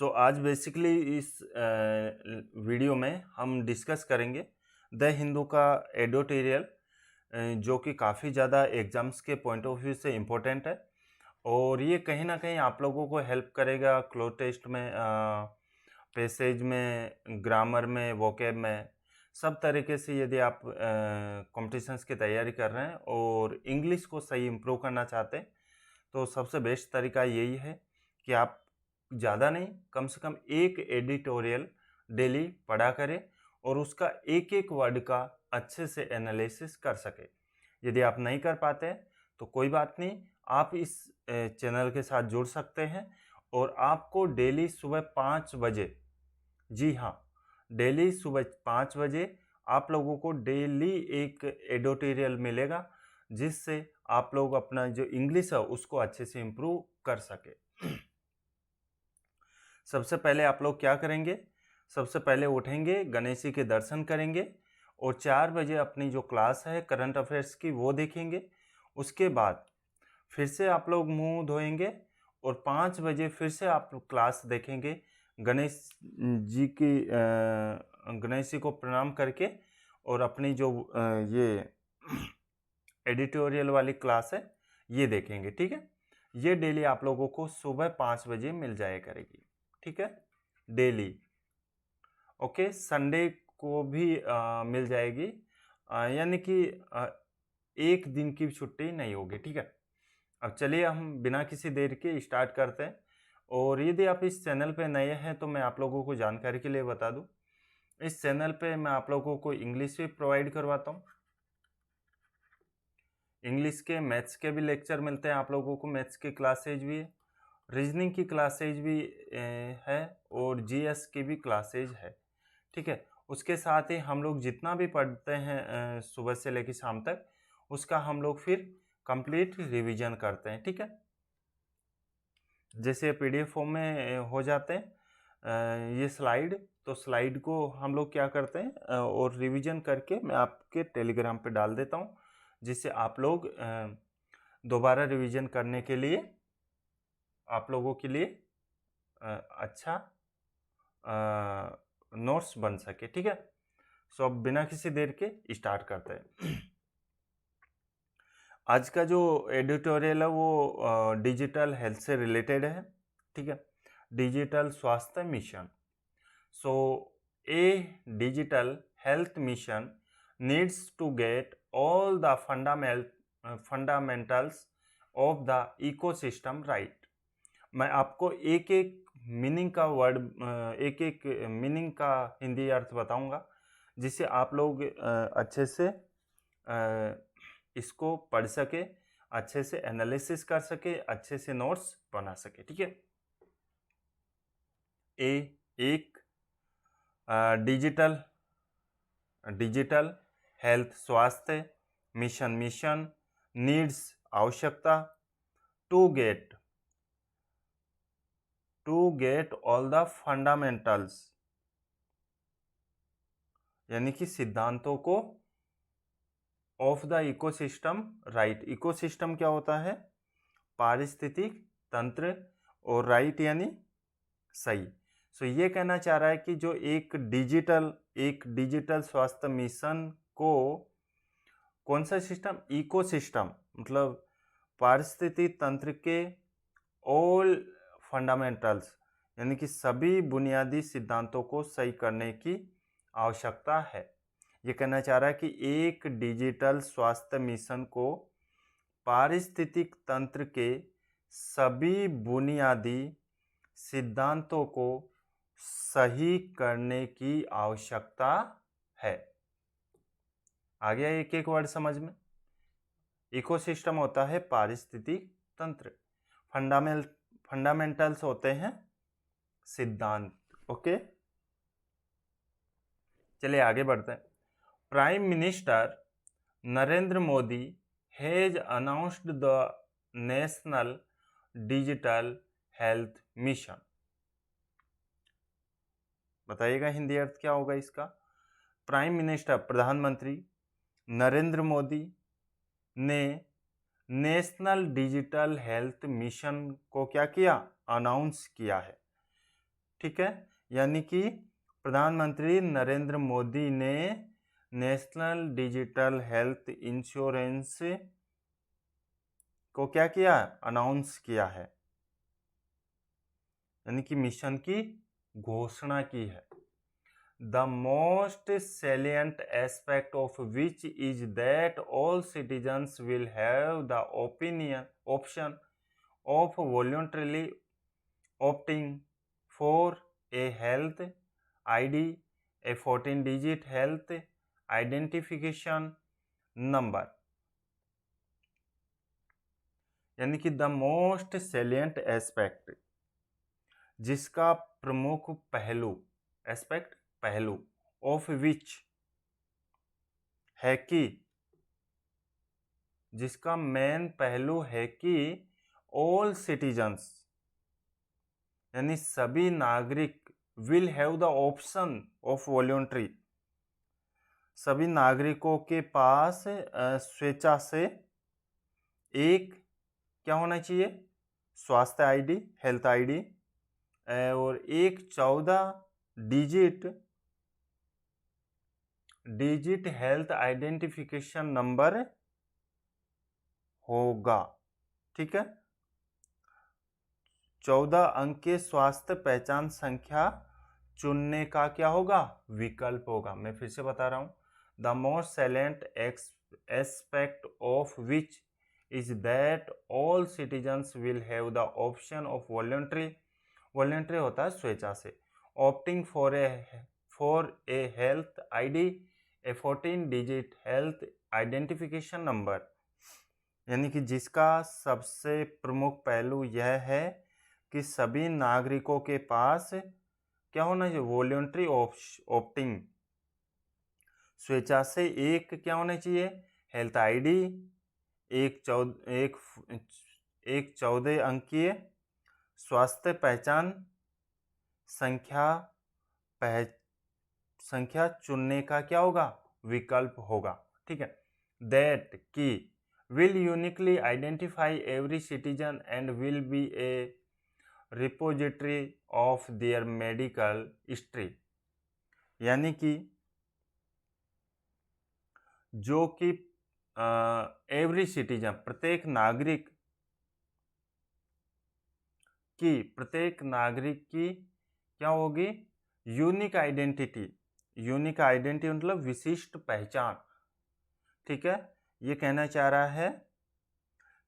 आज बेसिकली इस वीडियो में हम डिस्कस करेंगे द हिंदू का एडिटोरियल, जो कि काफ़ी ज़्यादा एग्ज़ाम्स के पॉइंट ऑफ व्यू से इम्पोर्टेंट है और ये कहीं ना कहीं आप लोगों को हेल्प करेगा क्लोज टेस्ट में, पैसेज में, ग्रामर में, वोकैब में, सब तरीके से। यदि आप कॉम्पिटिशन्स की तैयारी कर रहे हैं और इंग्लिश को सही इम्प्रूव करना चाहते हैं तो सबसे बेस्ट तरीका यही है कि आप ज़्यादा नहीं, कम से कम एक एडिटोरियल डेली पढ़ा करें और उसका एक एक वर्ड का अच्छे से एनालिसिस कर सके। यदि आप नहीं कर पाते हैं तो कोई बात नहीं, आप इस चैनल के साथ जुड़ सकते हैं और आपको डेली सुबह 5 बजे, जी हाँ, डेली सुबह 5 बजे आप लोगों को डेली एक एडिटोरियल मिलेगा जिससे आप लोग अपना जो इंग्लिश है उसको अच्छे से इम्प्रूव कर सके। सबसे पहले आप लोग क्या करेंगे? सबसे पहले उठेंगे, गणेश जी के दर्शन करेंगे और 4 बजे अपनी जो क्लास है करंट अफेयर्स की वो देखेंगे। उसके बाद फिर से आप लोग मुंह धोएंगे और 5 बजे फिर से आप क्लास देखेंगे। गणेश जी की गणेश जी को प्रणाम करके और अपनी जो ये एडिटोरियल वाली क्लास है ये देखेंगे। ठीक है, ये डेली आप लोगों को सुबह 5 बजे मिल जाया करेगी। ठीक है, डेली। ओके, संडे को भी मिल जाएगी, यानी कि एक दिन की छुट्टी नहीं होगी। ठीक है, अब चलिए हम बिना किसी देर के स्टार्ट करते हैं। और यदि आप इस चैनल पे नए हैं तो मैं आप लोगों को जानकारी के लिए बता दूं, इस चैनल पे मैं आप लोगों को इंग्लिश भी प्रोवाइड करवाता हूं। इंग्लिश के, मैथ्स के भी लेक्चर मिलते हैं आप लोगों को, मैथ्स की क्लासेज भी है, रीजनिंग की क्लासेज भी है और जीएस की भी क्लासेज है। ठीक है, उसके साथ ही हम लोग जितना भी पढ़ते हैं सुबह से लेकर शाम तक, उसका हम लोग फिर कंप्लीट रिवीजन करते हैं। ठीक है, जैसे पीडीएफ फॉर्म में हो जाते हैं ये स्लाइड, तो स्लाइड को हम लोग क्या करते हैं और रिवीजन करके मैं आपके टेलीग्राम पे डाल देता हूँ, जिससे आप लोग दोबारा रिवीजन करने के लिए, आप लोगों के लिए अच्छा नोट्स बन सके। ठीक है, सो अब बिना किसी देर के स्टार्ट करते हैं। आज का जो एडिटोरियल है वो डिजिटल हेल्थ से रिलेटेड है। ठीक है, डिजिटल स्वास्थ्य मिशन। So a digital health mission needs to get all the fundamentals of the ecosystem right. मैं आपको एक एक मीनिंग का वर्ड, एक एक मीनिंग का हिंदी अर्थ बताऊंगा, जिससे आप लोग अच्छे से इसको पढ़ सके, अच्छे से एनालिसिस कर सके, अच्छे से नोट्स बना सके। ठीक है, एक डिजिटल हेल्थ स्वास्थ्य, मिशन नीड्स आवश्यकता, to get all the fundamentals यानी कि सिद्धांतों को, of the ecosystem right. Ecosystem क्या होता है? पारिस्थितिक तंत्र, और राइट यानी सही। सो ये कहना चाह रहा है कि जो एक डिजिटल स्वास्थ्य मिशन को, कौन सा सिस्टम? इकोसिस्टम, मतलब पारिस्थितिक तंत्र के ऑल फंडामेंटल्स यानी कि सभी बुनियादी सिद्धांतों को सही करने की आवश्यकता है। ये कहना चाह रहा है कि एक डिजिटल स्वास्थ्य मिशन को पारिस्थितिक तंत्र के सभी बुनियादी सिद्धांतों को सही करने की आवश्यकता है। आ गया एक एक वर्ड समझ में? इकोसिस्टम होता है पारिस्थितिक तंत्र, फंडामेंटल्स होते हैं सिद्धांत। ओके, चलिए आगे बढ़ते हैं। Prime minister Narendra Modi has announced the national digital health mission. बताइएगा हिंदी अर्थ क्या होगा इसका? प्राइम मिनिस्टर, प्रधानमंत्री नरेंद्र मोदी ने नेशनल डिजिटल हेल्थ मिशन को क्या किया? अनाउंस किया है। ठीक है, यानी कि प्रधानमंत्री नरेंद्र मोदी ने नेशनल डिजिटल हेल्थ इंश्योरेंस को क्या किया, अनाउंस किया है, यानी कि मिशन की घोषणा की है। The most salient aspect of which is that all citizens will have the option of voluntarily opting for a health ID, a 14-digit health identification number, यानी कि द मोस्ट सैलिएंट एस्पेक्ट, जिसका प्रमुख पहलू, aspect पहलू, of which है कि, जिसका main पहलू है कि ऑल सिटीजन्स, यानी सभी नागरिक, will have the option of voluntary, सभी नागरिकों के पास स्वेच्छा से एक क्या होना चाहिए, स्वास्थ्य आईडी, हेल्थ आईडी, और एक 14 डिजिट हेल्थ आइडेंटिफिकेशन नंबर होगा। ठीक है, 14 अंक के स्वास्थ्य पहचान संख्या चुनने का क्या होगा, विकल्प होगा। मैं फिर से बता रहा हूं, the most salient aspect of which is that all citizens will have the option of voluntary होता है स्वेच्छा से, opting for a health ID, a 14 digit health identification number, यानी कि जिसका सबसे प्रमुख पहलू यह है कि सभी नागरिकों के पास क्या होना चाहिए, वॉलंटरी ऑप्टिंग, स्वेच्छा से एक क्या होना चाहिए, हेल्थ आईडी, एक 14 अंकीय स्वास्थ्य पहचान संख्या चुनने का क्या होगा, विकल्प होगा। ठीक है, दैट की will uniquely identify every citizen and will be a repository of their medical history, यानी कि जो कि एवरी सिटीजन, प्रत्येक नागरिक की क्या होगी, यूनिक आइडेंटिटी मतलब विशिष्ट पहचान। ठीक है, ये कहना चाह रहा है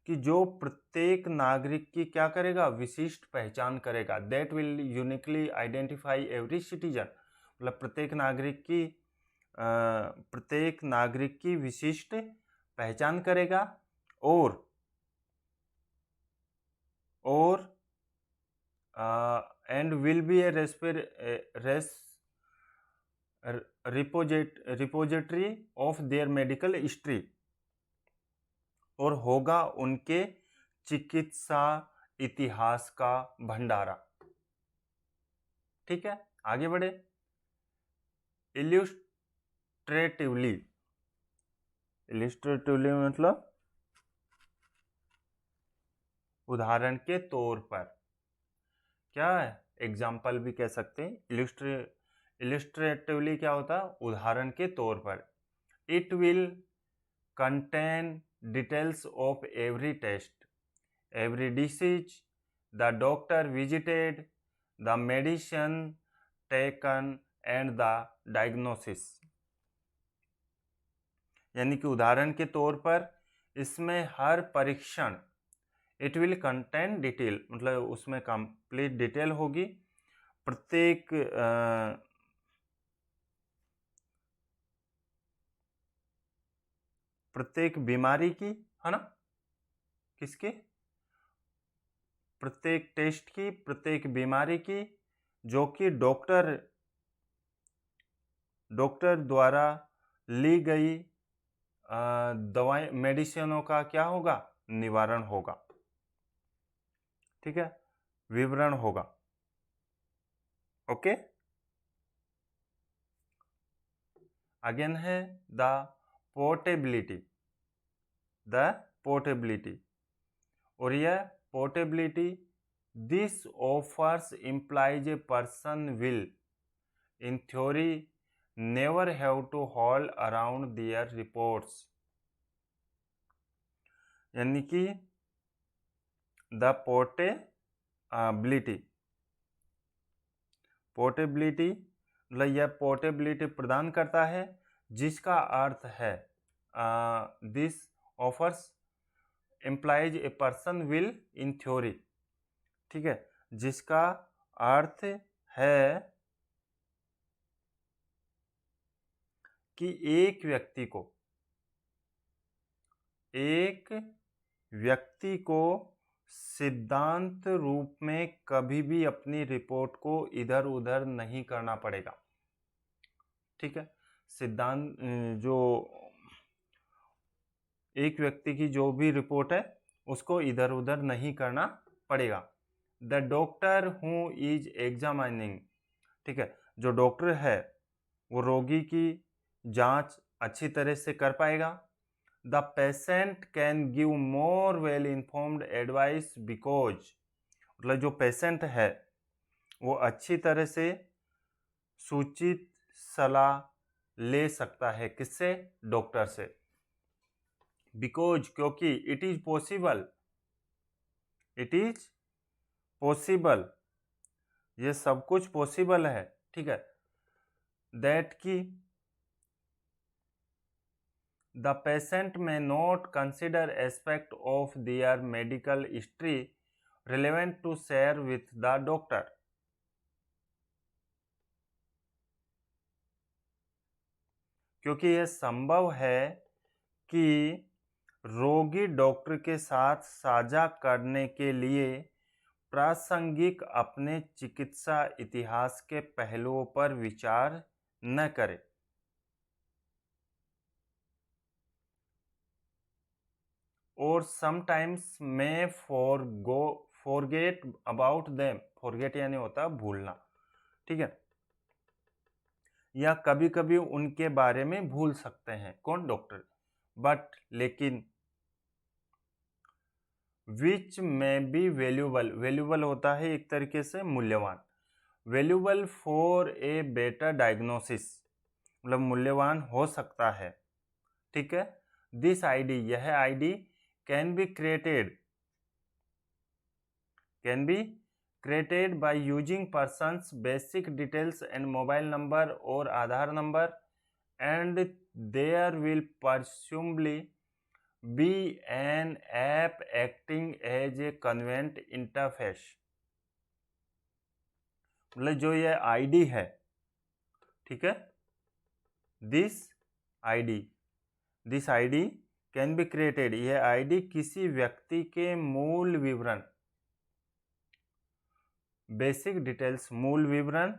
कि जो प्रत्येक नागरिक की क्या करेगा, विशिष्ट पहचान करेगा। That will uniquely identify every citizen, मतलब प्रत्येक नागरिक की विशिष्ट पहचान करेगा, और and will be A repository of their medical history, और होगा उनके चिकित्सा इतिहास का भंडारा। ठीक है, आगे बढ़े। इल्यूस्ट्रेटिवली मतलब उदाहरण के तौर पर, क्या है, एग्जाम्पल भी कह सकते हैं। इल्यूस्ट्रेटिवली क्या होता है, उदाहरण के तौर पर। It will contain details of every test, every disease, the doctor visited, the medicine taken and the diagnosis, यानी कि उदाहरण के तौर पर इसमें हर परीक्षण, इट विल कंटेन डिटेल मतलब उसमें कंप्लीट डिटेल होगी, प्रत्येक बीमारी की, है ना, किसकी, प्रत्येक टेस्ट की, प्रत्येक बीमारी की, जो कि डॉक्टर द्वारा ली गई दवाई, मेडिसिनों का क्या होगा, निवारण होगा। ठीक है, विवरण होगा। ओके, अगेन है द पोर्टेबिलिटी, और यह portability this offers implies a person will in theory never have to haul around their reports, यानी कि द पोर्टेबिलिटी मतलब यह पोर्टेबिलिटी प्रदान करता है, जिसका अर्थ है this offers employees a person will in theory, ठीक है, जिसका अर्थ है कि एक व्यक्ति को सिद्धांत रूप में कभी भी अपनी रिपोर्ट को इधर उधर नहीं करना पड़ेगा, ठीक है। सिद्धांत जो एक व्यक्ति की जो भी रिपोर्ट है उसको इधर उधर नहीं करना पड़ेगा। The doctor who is examining, ठीक है, जो डॉक्टर है वो रोगी की जांच अच्छी तरह से कर पाएगा। The patient can give more well informed advice because, मतलब जो पेशेंट है वो अच्छी तरह से सूचित सलाह ले सकता है, किससे? डॉक्टर से। बिकॉज, क्योंकि इट इज पॉसिबल, ये सब कुछ पॉसिबल है, ठीक है, दैट की the patient may not consider aspect of their medical history relevant to share with the doctor, क्योंकि यह संभव है कि रोगी डॉक्टर के साथ साझा करने के लिए प्रासंगिक अपने चिकित्सा इतिहास के पहलुओं पर विचार न करे। और समटाइम्स में फॉरगेट अबाउट देम, फॉरगेट यानी होता है भूलना, ठीक है, या कभी कभी उनके बारे में भूल सकते हैं, कौन? डॉक्टर। बट लेकिन विच में बी वैल्यूबल होता है एक तरीके से मूल्यवान, valuable for a better diagnosis, मतलब मूल्यवान हो सकता है, ठीक है। दिस आईडी, यह ID can be created by using person's basic details and mobile number or Aadhaar number, and there will presumably be an app acting as a convenient interface, मतलब जो ये आईडी है, ठीक है, this ID can be created, यह ID किसी व्यक्ति के मूल विवरण, बेसिक डिटेल्स, मूल विवरण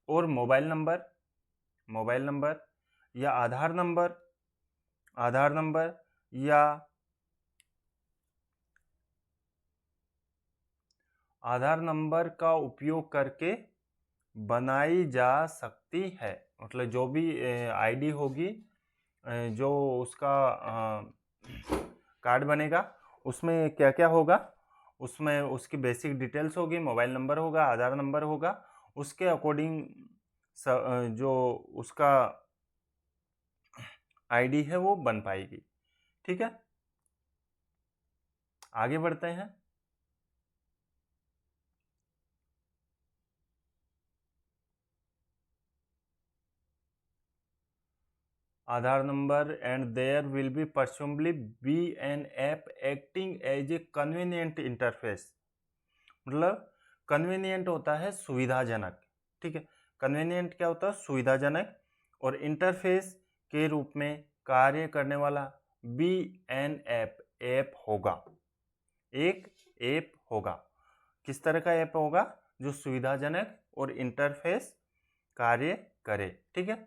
और मोबाइल नंबर या आधार नंबर या आधार नंबर का उपयोग करके बनाई जा सकती है। मतलब जो भी आईडी होगी, जो उसका कार्ड बनेगा, उसमें क्या क्या होगा, उसमें उसकी बेसिक डिटेल्स होगी, मोबाइल नंबर होगा, आधार नंबर होगा, उसके अकॉर्डिंग जो उसका आईडी है वो बन पाएगी, ठीक है। आगे बढ़ते हैं। Aadhaar number and there will be presumably be an app acting as a convenient interface, मतलब कन्वीनियंट होता है सुविधाजनक, ठीक है, कन्वीनियंट क्या होता है? सुविधाजनक, और इंटरफेस के रूप में कार्य करने वाला बी एन ऐप होगा, एक ऐप होगा। किस तरह का ऐप होगा? जो सुविधाजनक और इंटरफेस कार्य करे, ठीक है।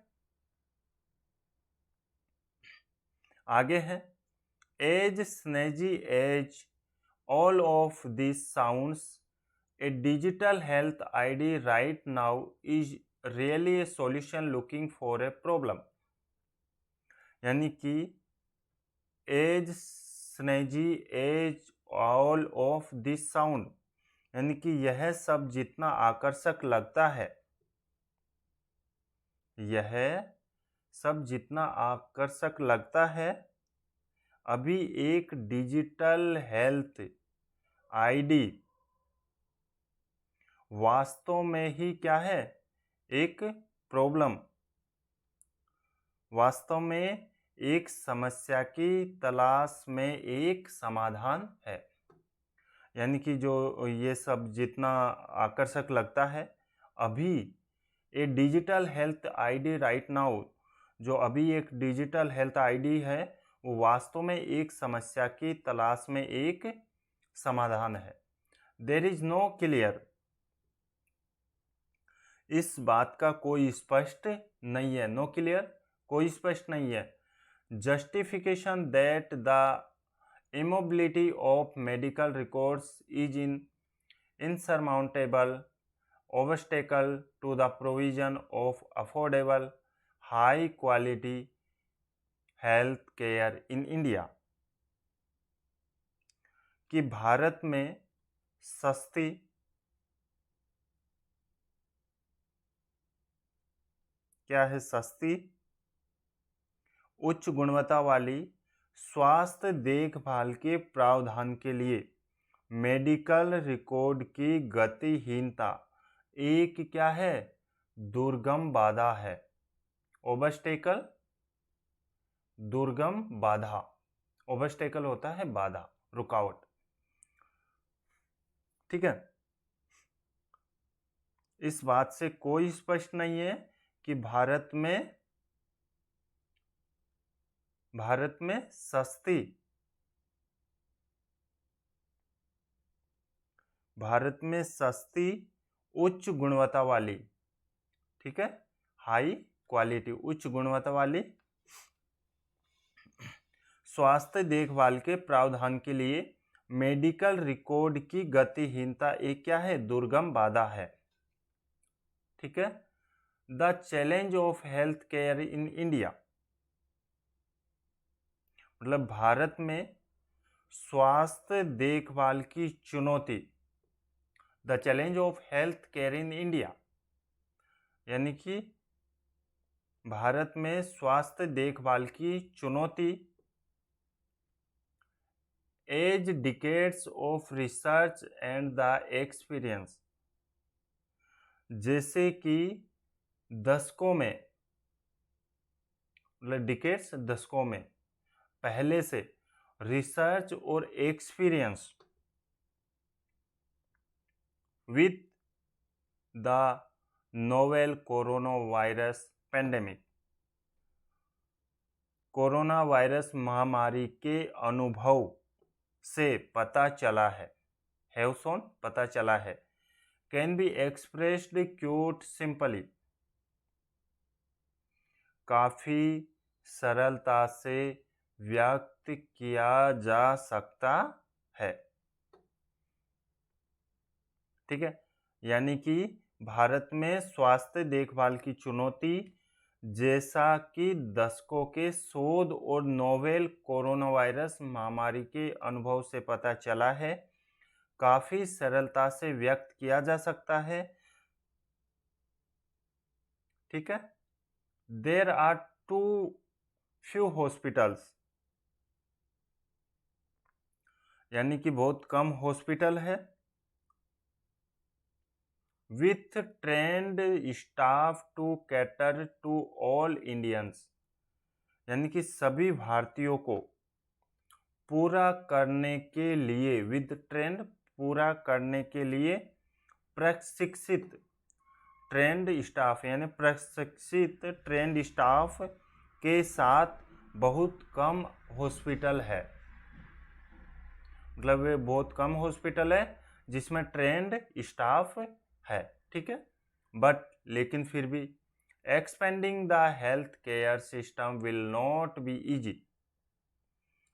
आगे है, as snazzy as all of this sounds, a digital health ID right now is really a solution looking for a problem, यानी कि as snazzy as all of this sound, यानी कि यह सब जितना आकर्षक लगता है, यह सब जितना आकर्षक लगता है, अभी एक डिजिटल हेल्थ आईडी वास्तव में ही क्या है, एक प्रॉब्लम, वास्तव में एक समस्या की तलाश में एक समाधान है। यानी कि जो ये सब जितना आकर्षक लगता है, अभी a digital health ID right now, जो अभी एक डिजिटल हेल्थ आईडी है, वो वास्तव में एक समस्या की तलाश में एक समाधान है। देयर इज नो क्लियर, इस बात का कोई स्पष्ट नहीं है, नो क्लियर, कोई स्पष्ट नहीं है, justification that the immobility of medical records is an insurmountable obstacle to the provision of affordable, high quality health care in India। कि भारत में सस्ती, क्या है सस्ती, उच्च गुणवत्ता वाली स्वास्थ्य देखभाल के प्रावधान के लिए मेडिकल रिकॉर्ड की गतिहीनता एक क्या है, दुर्गम बाधा है। ओबस्टेकल, दुर्गम बाधा, ओबस्टेकल होता है बाधा, रुकावट, ठीक है। इस बात से कोई स्पष्ट नहीं है कि भारत में सस्ती, भारत में सस्ती उच्च गुणवत्ता वाली, ठीक है, हाई क्वालिटी, उच्च गुणवत्ता वाली स्वास्थ्य देखभाल के प्रावधान के लिए मेडिकल रिकॉर्ड की गतिहीनता एक क्या है, दुर्गम बाधा है, ठीक है। The challenge of health care in India, मतलब भारत में स्वास्थ्य देखभाल की चुनौती, the challenge of health care in India, यानी कि भारत में स्वास्थ्य देखभाल की चुनौती as decades of research and the experience, जैसे कि दशकों में, मतलब डिकेड्स दशकों में पहले से रिसर्च और experience with the novel corona virus pandemic, corona virus महामारी के अनुभव से पता चला है, हैव शोन, पता चला है, can be expressed cute simply, काफी सरलता से व्यक्त किया जा सकता है, ठीक है। यानी कि भारत में स्वास्थ्य देखभाल की चुनौती, जैसा कि दशकों के शोध और नोवेल कोरोना वायरस महामारी के अनुभव से पता चला है, काफी सरलता से व्यक्त किया जा सकता है, ठीक है। There are too few hospitals, यानी कि बहुत कम हॉस्पिटल है, with trained staff to cater to all Indians, यानी कि सभी भारतीयों को पूरा करने के लिए, विद ट्रेंड पूरा करने के लिए प्रशिक्षित ट्रेंड स्टाफ, यानी प्रशिक्षित ट्रेंड स्टाफ के साथ बहुत कम हॉस्पिटल है, मतलब वे बहुत कम हॉस्पिटल है जिसमें ट्रेंड स्टाफ है, ठीक है। बट लेकिन फिर भी expanding the health care system will not be easy,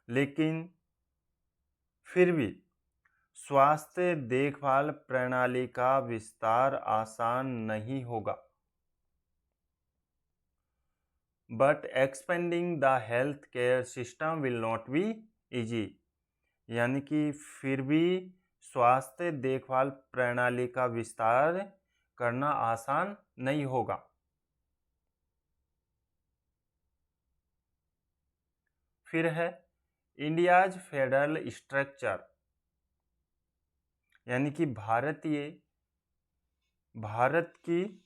लेकिन फिर भी स्वास्थ्य देखभाल प्रणाली का विस्तार आसान नहीं होगा। But expanding the health care system will not be easy, यानी कि फिर भी स्वास्थ्य देखभाल प्रणाली का विस्तार करना आसान नहीं होगा। फिर है इंडियाज फेडरल स्ट्रक्चर, यानी कि भारत की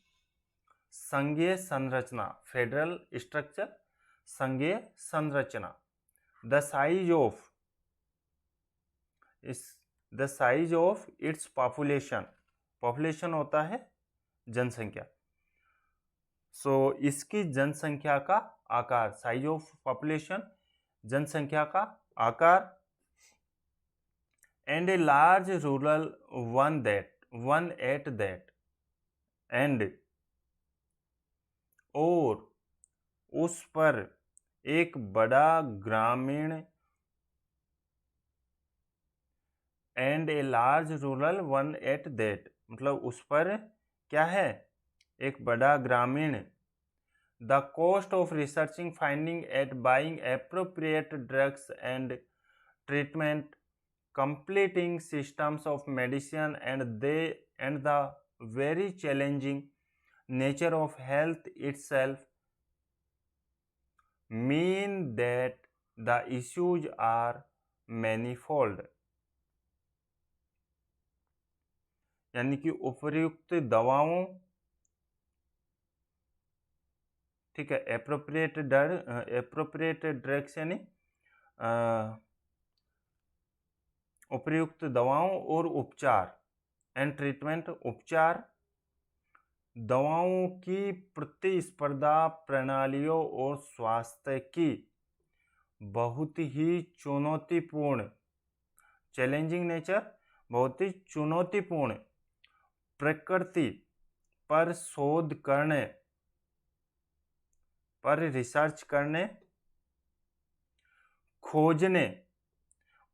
संघीय संरचना, फेडरल स्ट्रक्चर, संघीय संरचना। The size of its population, population होता है जनसंख्या, इसकी जनसंख्या का आकार, साइज ऑफ पॉपुलेशन, जनसंख्या का आकार, and a large rural one at that, and और उस पर एक बड़ा ग्रामीण, and a large rural one at that, मतलब उस पर क्या है, एक बड़ा ग्रामीण। The cost of researching, finding, and buying appropriate drugs and treatment, completing systems of medicine, and the very challenging nature of health itself mean that the issues are manifold। यानी कि उपयुक्त दवाओं, ठीक है, एप्रोप्रिएट ड्रग्स यानी उपयुक्त दवाओं और उपचार, एंड ट्रीटमेंट, उपचार, दवाओं की प्रतिस्पर्धा प्रणालियों और स्वास्थ्य की बहुत ही चुनौतीपूर्ण, चैलेंजिंग नेचर, बहुत ही चुनौतीपूर्ण प्रकृति पर शोध करने, पर रिसर्च करने, खोजने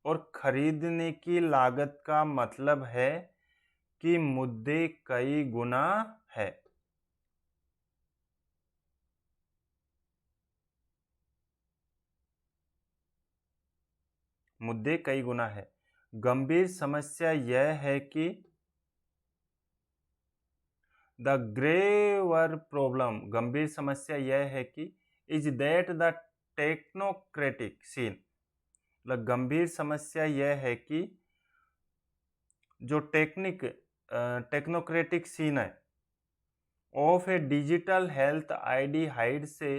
और खरीदने की लागत का मतलब है कि मुद्दे कई गुना है। मुद्दे कई गुना है। गंभीर समस्या यह है कि द ग्रेवर प्रॉब्लम, गंभीर समस्या यह है कि is that the technocratic scene, मतलब गंभीर समस्या यह है कि जो टेक्नोक्रेटिक सीन है of a digital health ID hide से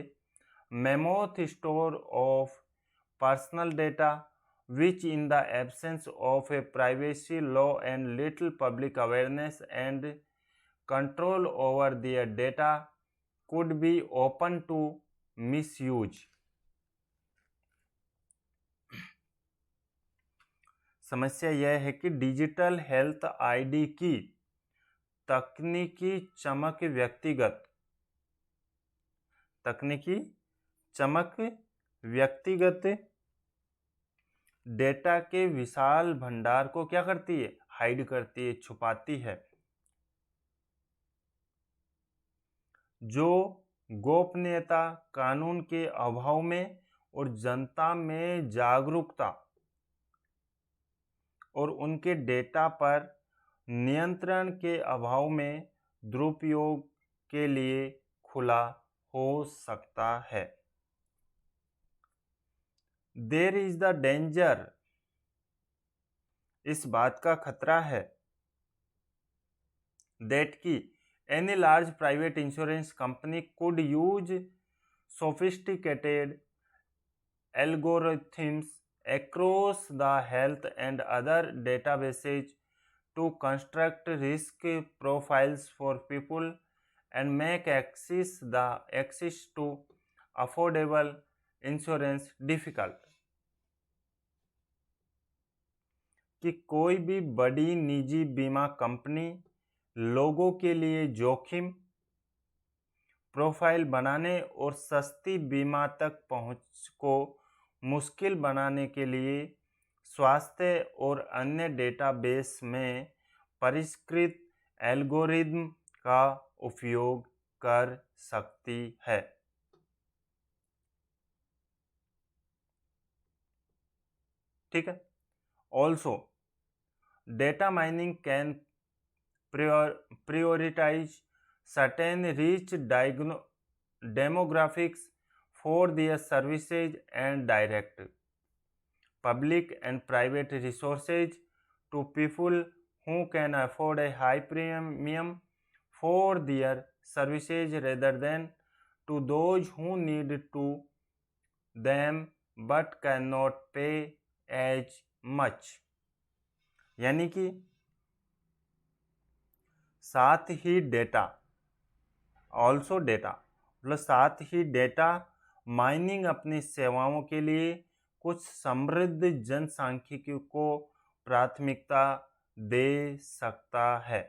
mammoth store of personal data which in the absence of a privacy law and little public awareness and control over their data could be open to misuse। समस्या यह है कि digital health ID की तकनीकी चमक व्यक्तिगत data के विशाल भंडार को क्या करती है, हाइड करती है, छुपाती है, जो गोपनीयता कानून के अभाव में और जनता में जागरूकता और उनके डेटा पर नियंत्रण के अभाव में दुरुपयोग के लिए खुला हो सकता है। देयर इज द डेंजर, इस बात का खतरा है, दैट की any large private insurance company could use sophisticated algorithms across the health and other databases to construct risk profiles for people and make access to affordable insurance difficult। कि कोई भी बड़ी निजी बीमा कंपनी लोगों के लिए जोखिम प्रोफाइल बनाने और सस्ती बीमा तक पहुंच को मुश्किल बनाने के लिए स्वास्थ्य और अन्य डेटाबेस में परिष्कृत एल्गोरिदम का उपयोग कर सकती है। ठीक है, Also, data mining can prioritize certain rich demographics for their services and direct public and private resources to people who can afford a high premium for their services rather than to those who need to them but cannot pay as much। यानी कि साथ ही data also data मतलब साथ ही data mining अपनी सेवाओं के लिए कुछ समृद्ध जनसांख्यिकी को प्राथमिकता दे सकता है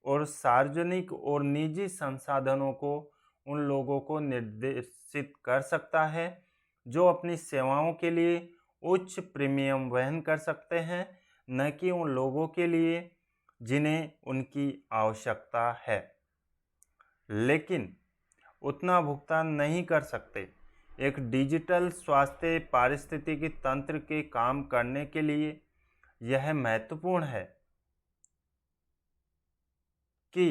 और सार्वजनिक और निजी संसाधनों को उन लोगों को निर्देशित कर सकता है जो अपनी सेवाओं के लिए उच्च प्रीमियम वहन कर सकते हैं, न कि उन लोगों के लिए जिन्हें उनकी आवश्यकता है लेकिन उतना भुगतान नहीं कर सकते। एक डिजिटल स्वास्थ्य पारिस्थितिकी तंत्र के काम करने के लिए यह महत्वपूर्ण है कि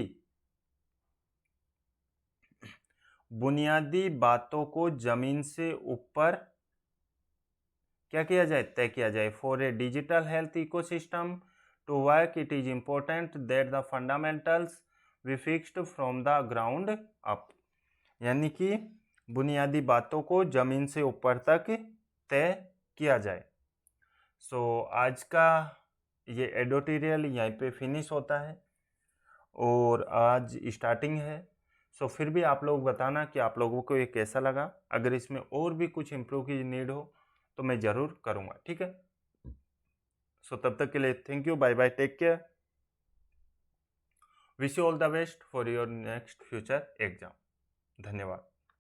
बुनियादी बातों को जमीन से ऊपर क्या किया जाए, तय किया जाए। For a digital health ecosystem to work it is important that the fundamentals be fixed from the ground up. यानी कि बुनियादी बातों को जमीन से ऊपर तक तय किया जाए। सो आज का ये एडिटोरियल यहीं पे फिनिश होता है और आज स्टार्टिंग है। सो फिर भी आप लोग बताना कि आप लोगों को ये कैसा लगा। अगर इसमें और भी कुछ इम्प्रूव की नीड हो तो मैं ज़रूर करूँगा, ठीक है। सो तब तक के लिए thank you, bye bye, take care, wish you all the best for your next future exam. धन्यवाद।